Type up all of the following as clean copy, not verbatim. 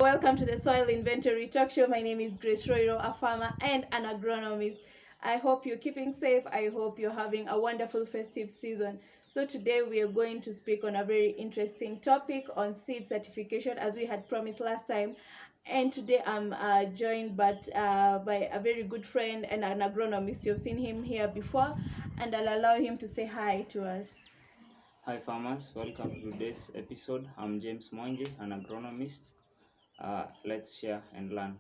Welcome to the Soil Inventory Talk Show. My name is Grace Roiro, a farmer and an agronomist. I hope you're keeping safe. I hope you're having a wonderful festive season. So today we are going to speak on a very interesting topic on seed certification, as we had promised last time. And today I'm joined by a very good friend and an agronomist. You've seen him here before, and I'll allow him to say hi to us. Hi farmers, welcome to today's episode. I'm James Mwangi, an agronomist. Let's share and learn.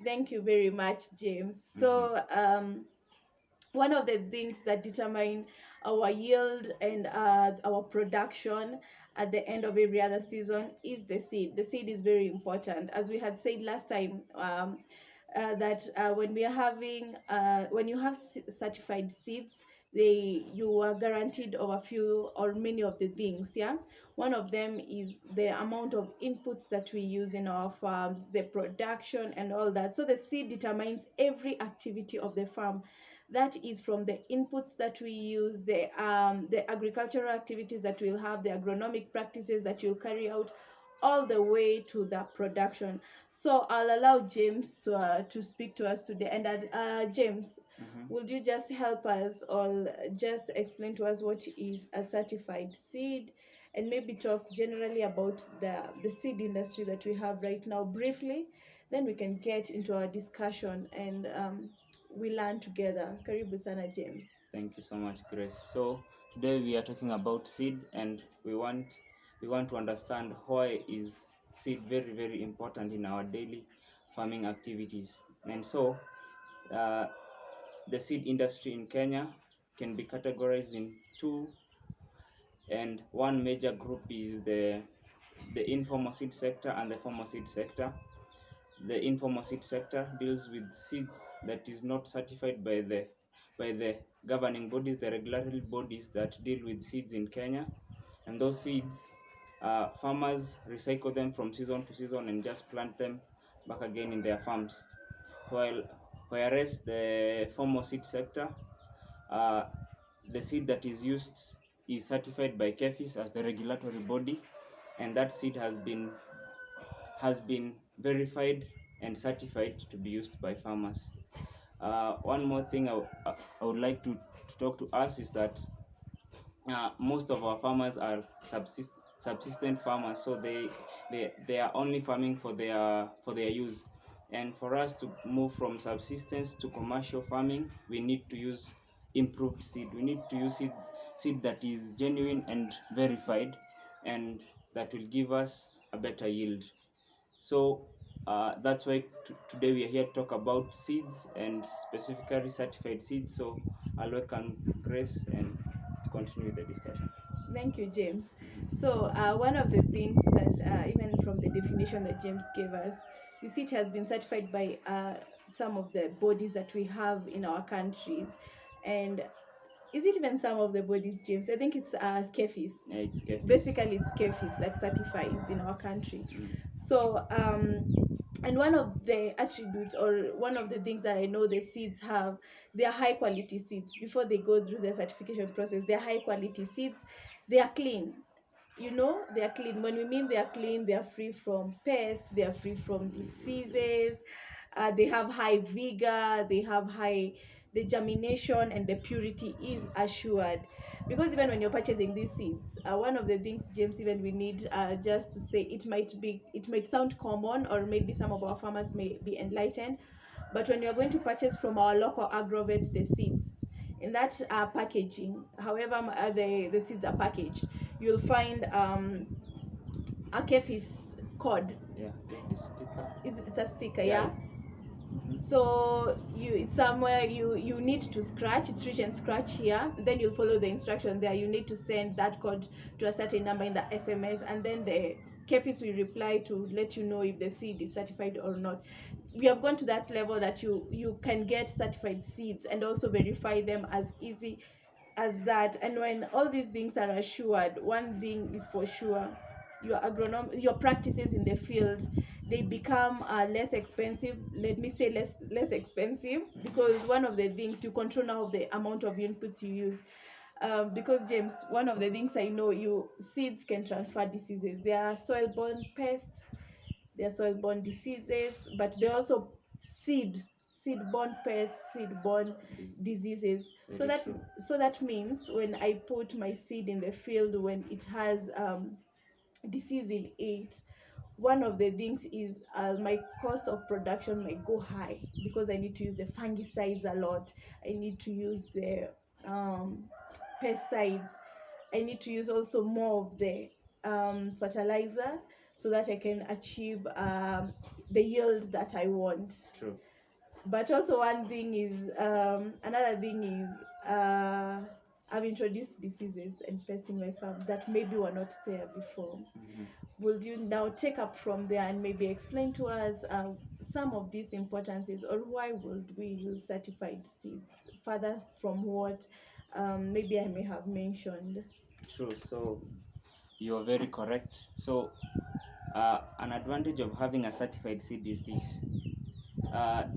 Thank you very much, James. One of the things that determine our yield and our production at the end of every other season is the seed. The seed is very important. As we had said last time, that when you have certified seeds, you are guaranteed of a few or many of the things. Yeah, one of them is the amount of inputs that we use in our farms, the production, and all that. So the seed determines every activity of the farm. That is from the inputs that we use, the agricultural activities that we'll have, the agronomic practices that you'll carry out, all the way to the production. So I'll allow James to speak to us today. And James, would you just help us or just explain to us what is a certified seed, and maybe talk generally about the seed industry that we have right now briefly? Then we can get into our discussion and we learn together. Karibu sana, James. Thank you so much, Grace. So today we are talking about seed, and we want to understand why is seed very important in our daily farming activities. And so uh, the seed industry in Kenya can be categorized in two, and one major group is the informal seed sector and the formal seed sector. The informal seed sector deals with seeds that is not certified by the governing bodies, the regulatory bodies that deal with seeds in Kenya. And those seeds, farmers recycle them from season to season and just plant them back again in their farms. Whereas the formal seed sector, uh, the seed that is used is certified by KEPHIS as the regulatory body, and that seed has been verified and certified to be used by farmers. One more thing I would like to talk to us is that most of our farmers are subsistent farmers, so they are only farming for their use. And for us to move from subsistence to commercial farming, we need to use improved seed. We need to use seed that is genuine and verified, and that will give us a better yield. So that's why today we are here to talk about seeds, and specifically certified seeds. So I'll welcome Grace and to continue the discussion. Thank you, James. So, one of the things that, even from the definition that James gave us, you see, it has been certified by some of the bodies that we have in our countries. And is it even some of the bodies, James? I think it's KEPHIS. Yeah, it's KEPHIS. Basically, it's KEPHIS that certifies in our country. So, and one of the attributes or one of the things that I know the seeds have, they are high quality seeds. Before they go through the certification process, they are high quality seeds. They are clean. You know, they are clean. When we mean they are clean, they are free from pests, they are free from diseases, they have high vigor, they have high, the germination and the purity is assured. Because even when you're purchasing these seeds, one of the things, James, even we need just to say, it might sound common, or maybe some of our farmers may be enlightened, but when you're going to purchase from our local agrovet the seeds, in that packaging, however the seeds are packaged, you'll find a KEPHIS code. Yeah, KEPHIS sticker. It's a sticker, yeah. So it's somewhere you need to scratch. It's written scratch here. Then you'll follow the instruction there. You need to send that code to a certain number in the SMS, and then the KEPHIS will reply to let you know if the seed is certified or not. We have gone to that level that you can get certified seeds and also verify them as easy as that. And when all these things are assured, one thing is for sure: your practices in the field, they become less expensive. Let me say less expensive, because one of the things, you control now the amount of inputs you use. Because James, one of the things I know, seeds can transfer diseases. There are soil-borne pests, there are soil-borne diseases, but there are also seed-borne pests, seed-borne diseases. So Very true. that means when I put my seed in the field, when it has disease in it, one of the things is my cost of production might go high because I need to use the fungicides a lot. I need to use the pesticides. I need to use also more of the fertilizer so that I can achieve the yield that I want. True. But also one thing is another thing is I've introduced diseases and pests in my farm that maybe were not there before. Will you now take up from there and maybe explain to us some of these importances, or why would we use certified seeds further from what maybe I may have mentioned? True. So you are very correct. So an advantage of having a certified seed is this: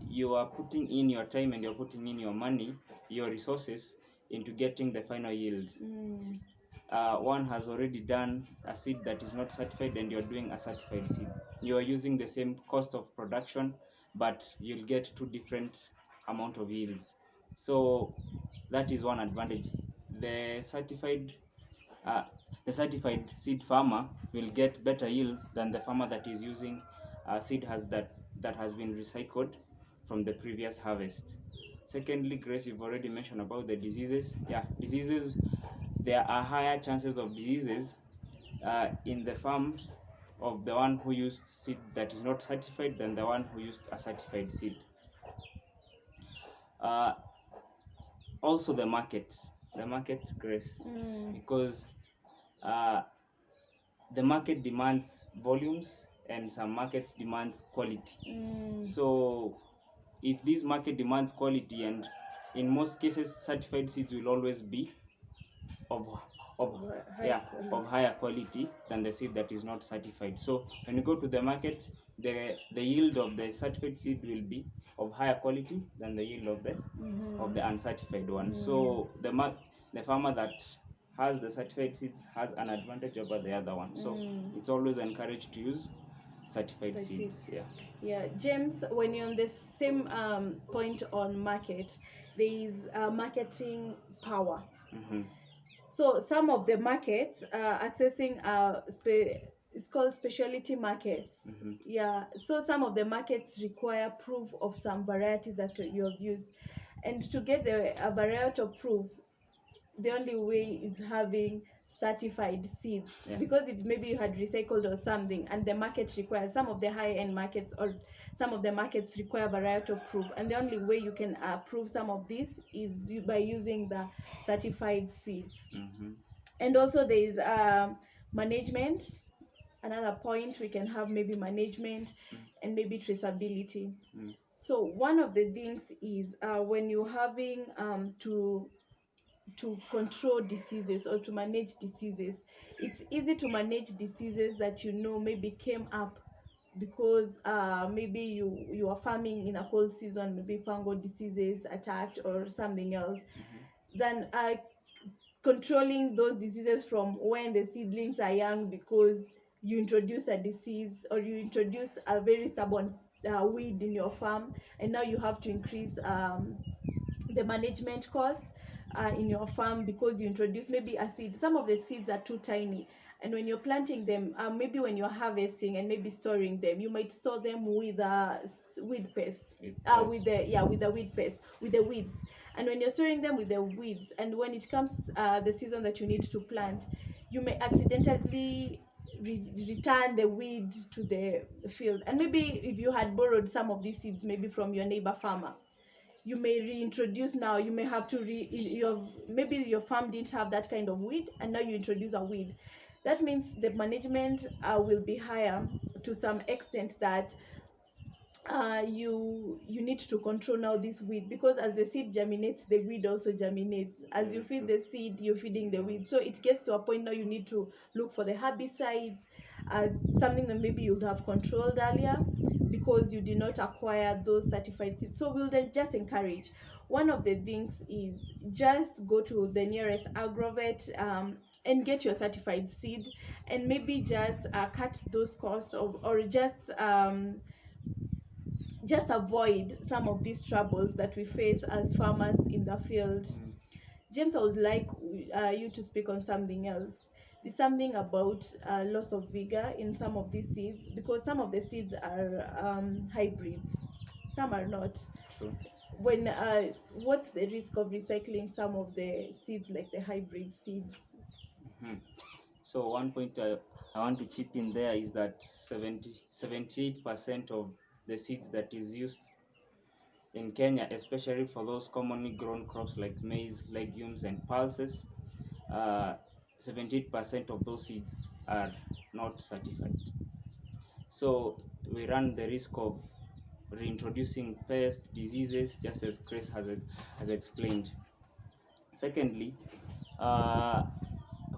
you are putting in your time and you're putting in your money, your resources into getting the final yield. One has already done a seed that is not certified and you're doing a certified seed. You are using the same cost of production, but you'll get two different amount of yields. So that is one advantage. The certified seed farmer will get better yield than the farmer that is using seed that has been recycled from the previous harvest. Secondly, Grace, you've already mentioned about the diseases. Yeah, diseases, there are higher chances of diseases in the farm of the one who used seed that is not certified than the one who used a certified seed. Also the market, Grace, because the market demands volumes and some markets demands quality. So if this market demands quality, and in most cases certified seeds will always be of higher quality than the seed that is not certified. So when you go to the market, the yield of the certified seed will be of higher quality than the yield of the uncertified one. So the farmer that has the certified seeds has an advantage over the other one. So it's always encouraged to use certified seeds. Yeah, James, when you're on the same point on market, there is marketing power. So some of the markets accessing it's called specialty markets. Yeah, so some of the markets require proof of some varieties that you have used, and to get the variety of proof, the only way is having certified seeds. Because if maybe you had recycled or something and the market requires, some of the high-end markets or some of the markets require variety of proof, and the only way you can prove some of this is by using the certified seeds. And also there is management. Another point we can have maybe management and maybe traceability. So one of the things is when you're having to control diseases or to manage diseases, it's easy to manage diseases that maybe came up because maybe you are farming in a cold season, maybe fungal diseases attacked or something else, than controlling those diseases from when the seedlings are young, because you introduced a disease or you introduced a very stubborn weed in your farm, and now you have to increase the management cost in your farm because you introduce maybe a seed. Some of the seeds are too tiny, and when you're planting them, maybe when you're harvesting and maybe storing them, you might store them with weed pest, with the weeds. And when you're storing them with the weeds, and when it comes the season that you need to plant, you may accidentally return the weed to the field. And maybe if you had borrowed some of these seeds maybe from your neighbor farmer, you may reintroduce. Now you may have to maybe your farm didn't have that kind of weed, and now you introduce a weed. That means the management will be higher to some extent, that you need to control now this weed, because as the seed germinates, the weed also germinates. As you feed the seed, you're feeding the weed. So it gets to a point now you need to look for the herbicides, something that maybe you would have controlled earlier because you did not acquire those certified seeds. So we'll then just encourage, one of the things is just go to the nearest agrovet and get your certified seed, and maybe just cut those costs of, or just avoid some of these troubles that we face as farmers in the field. Mm. James, I would like you to speak on something else. There's something about loss of vigor in some of these seeds, because some of the seeds are hybrids, some are not. True. When what's the risk of recycling some of the seeds, like the hybrid seeds? Mhm. So one point I want to chip in there is that 78% of the seeds that is used in Kenya, especially for those commonly grown crops like maize, legumes, and pulses, uh, 78% of those seeds are not certified. So we run the risk of reintroducing pests, diseases, just as Chris has explained. Secondly, uh,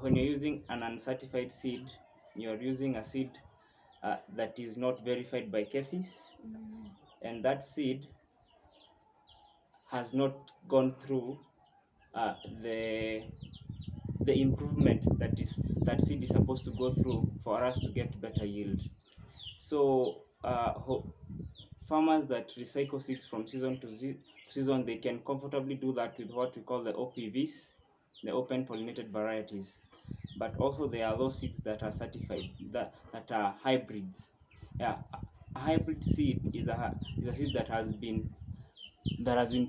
when you're using an uncertified seed, you're using a seed that is not verified by KEPHIS, and that seed has not gone through uh, the the improvement that seed is supposed to go through for us to get better yield. So farmers that recycle seeds from season to season, they can comfortably do that with what we call the OPVs, the open pollinated varieties. But also there are those seeds that are certified, that are hybrids. Yeah, a hybrid seed is a seed that has been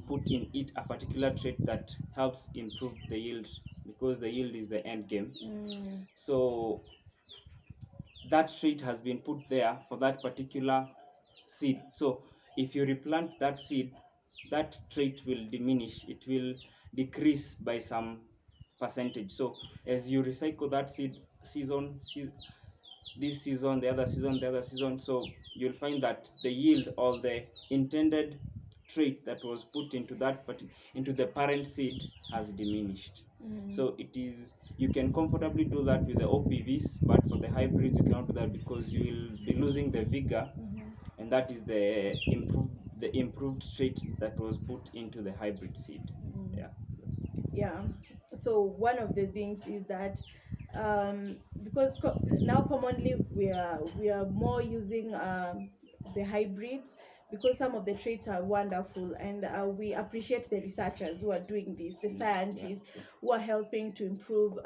put in it a particular trait that helps improve the yield, because the yield is the end game. So that trait has been put there for that particular seed. So if you replant that seed, that trait will diminish, it will decrease by some percentage. So as you recycle that seed this season, the other season, the other season, so you'll find that the yield or the intended trait that was put into into the parent seed has diminished. So you can comfortably do that with the OPVs, but for the hybrids you cannot do that, because you will be losing the vigor, and that is the improved trait that was put into the hybrid seed. Yeah. Yeah. So one of the things is that because now commonly we are more using the hybrids, because some of the traits are wonderful, and we appreciate the researchers who are doing this, the Yeah, scientists true. who are helping to improve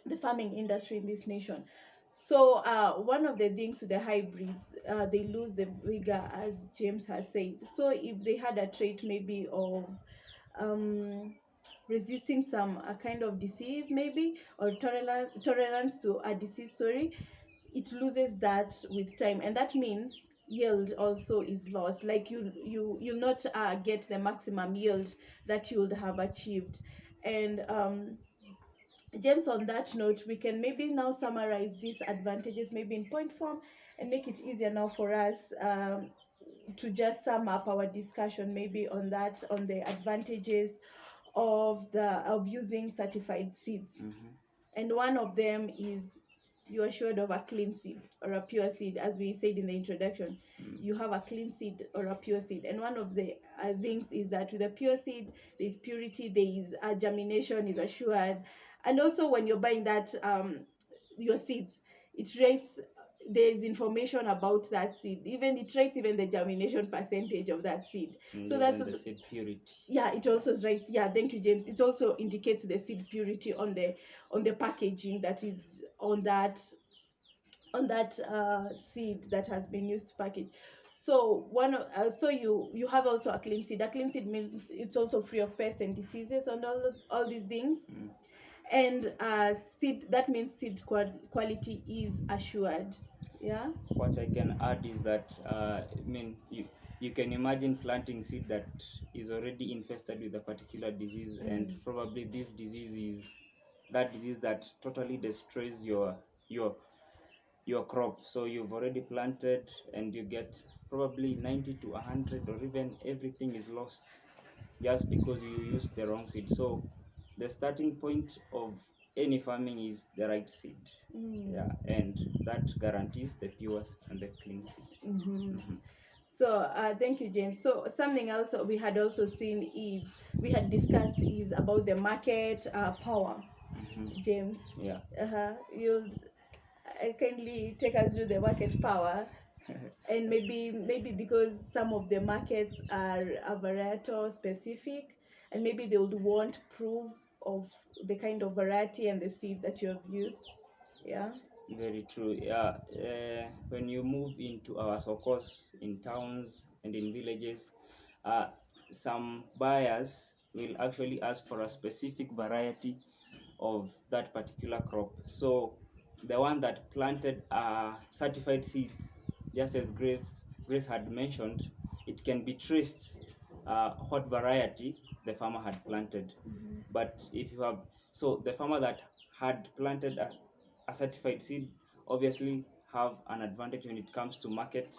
the farming industry in this nation. So one of the things with the hybrids, they lose the vigor, as James has said. So if they had a trait maybe of um, resisting some kind of disease maybe, or tolerance to a disease, sorry, it loses that with time, and that means yield also is lost. Like you'll not get the maximum yield that you would have achieved. And James, on that note, we can maybe now summarize these advantages maybe in point form, and make it easier now for us to just sum up our discussion maybe on that, on the advantages of using certified seeds. And one of them is you are assured of a clean seed or a pure seed, as we said in the introduction. You have a clean seed or a pure seed, and one of the things is that with a pure seed there is purity, there is germination is assured. And also when you're buying that your seeds, it rates, there's information about that seed, even it rates even the germination percentage of that seed. And So even that's the seed purity. yeah, it also writes, yeah, thank you, James, it also indicates the seed purity on the packaging that is on that seed that has been used to package. So so you have also a clean seed. A clean seed means it's also free of pests and diseases and all these things. And seed, that means seed quality is assured. Yeah. What I can add is that you can imagine planting seed that is already infested with a particular disease, and probably this disease is that disease that totally destroys your crop. So you've already planted and you get probably 90 to 100, or even everything is lost just because you used the wrong seed. So the starting point of any farming is the right seed. Yeah, and that guarantees the pure and the clean seed. So thank you, James. So something else we had also seen is, we had discussed, is about the market power. James. Yeah. You'll kindly take us through the market power, and maybe because some of the markets are varietal specific, and maybe they would want proof of the kind of variety and the seed that you have used. Yeah. Very true. Yeah. When you move into our sokos in towns and in villages, uh, some buyers will actually ask for a specific variety of that particular crop. So the one that planted certified seeds, just as Grace had mentioned, it can be traced what variety the farmer had planted. But if you have, so the farmer that had planted a certified seed obviously have an advantage when it comes to market.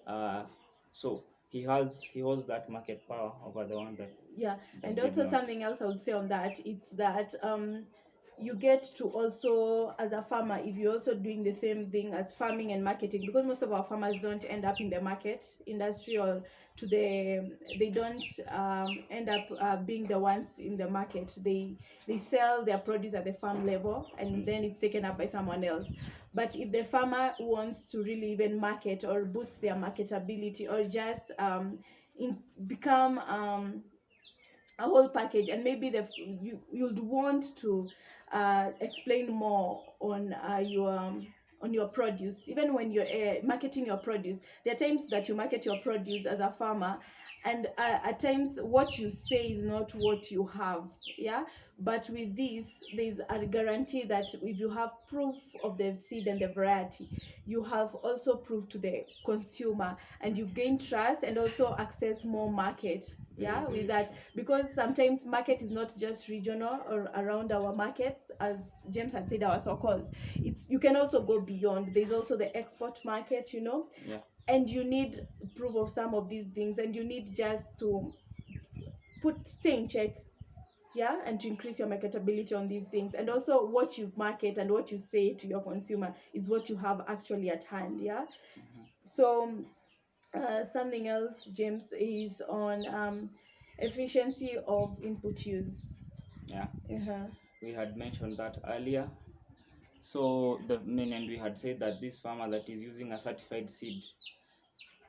Uh, so he holds that market power over the one that Yeah, that and did also not. something else I would say on that, it's that you get to also, as a farmer, if you're also doing the same thing as farming and marketing, because most of our farmers don't end up in the market industry, or they don't end up being the ones in the market. They sell their produce at the farm level, and then it's taken up by someone else. But if the farmer wants to really even market or boost their marketability, or just become a whole package, and maybe you'd want to explain more on your produce. Even when you're marketing your produce, there are times that you market your produce as a farmer, and at times what you say is not what you have. Yeah. But with this, there's a guarantee that if you have proof of the seed and the variety, you have also proof to the consumer, and you gain trust and also access more market. Yeah, Very, with very that, true. because sometimes market is not just regional or around our markets, as James had said, our so-called. It's, you can also go beyond. There's also the export market, Yeah. and you need proof of some of these things, and you need just to stay in check. Yeah, and to increase your marketability on these things, and also what you market and what you say to your consumer is what you have actually at hand. Yeah. So something else, James, is on efficiency of input use. Yeah. Uh-huh. We had mentioned that earlier. So and we had said that this farmer that is using a certified seed,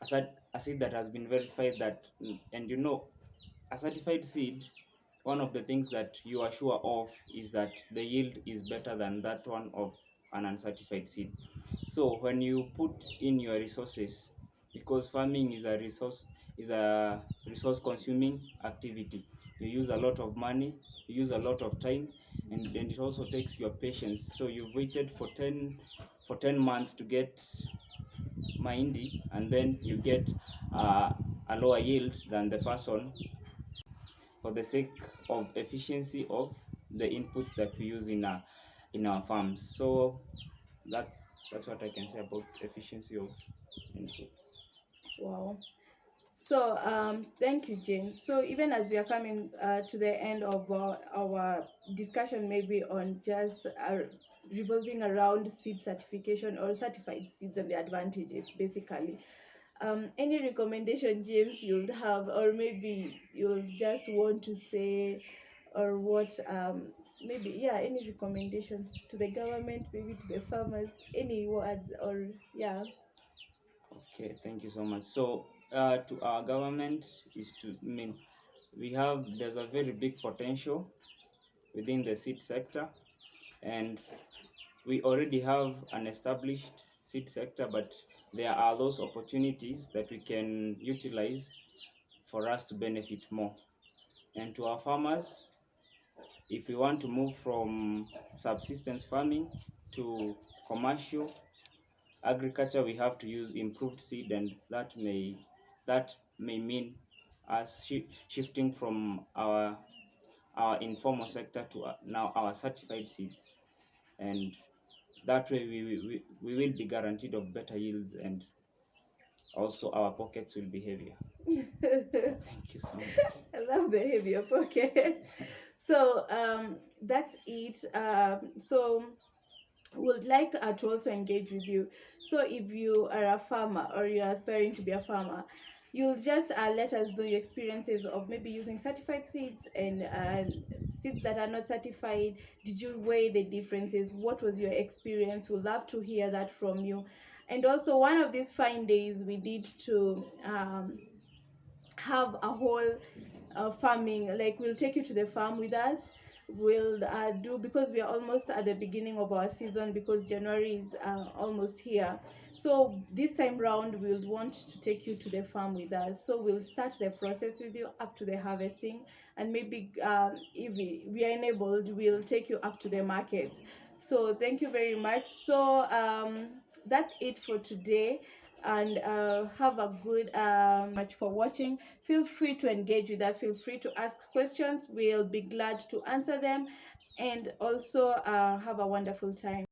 a seed that has been verified, that, and a certified seed, one of the things that you are sure of is that the yield is better than that one of an uncertified seed. So when you put in your resources, because farming is a resource consuming activity, you use a lot of money, you use a lot of time, and it also takes your patience. So you've waited for 10 months to get mahindi, and then you get a lower yield than the person, for the sake of efficiency of the inputs that we use in our farms. So that's what I can say about efficiency of inputs. Wow. So thank you, James. So even as we are coming to the end of our discussion, maybe on just revolving around seed certification or certified seeds and the advantages, basically, any recommendation, James, you'd have, or maybe you'll just want to say, or what, maybe, yeah, any recommendations to the government, maybe to the farmers, any words, or yeah. Okay, thank you so much. So to our government is to, there's a very big potential within the seed sector, and we already have an established seed sector, but there are those opportunities that we can utilize for us to benefit more. And to our farmers, if we want to move from subsistence farming to commercial agriculture, we have to use improved seed, and that may mean us shifting from our informal sector to now our certified seeds, and that way we will be guaranteed of better yields, and also our pockets will be heavier. Thank you so much. I love the heavier pocket. So that's it. So would like to also engage with you. So if you are a farmer or you're aspiring to be a farmer, You'll just let us know your experiences of maybe using certified seeds and seeds that are not certified. Did you weigh the differences? What was your experience? We'd love to hear that from you. And also, one of these fine days, we need to have a whole farming, like we'll take you to the farm with us. We'll do, because we are almost at the beginning of our season, because January is almost here. So this time round we'll want to take you to the farm with us. So we'll start the process with you up to the harvesting, and maybe if we are enabled, we'll take you up to the market. So thank you very much. So that's it for today, and have a good much for watching. Feel free to engage with us, feel free to ask questions, we'll be glad to answer them, and also have a wonderful time.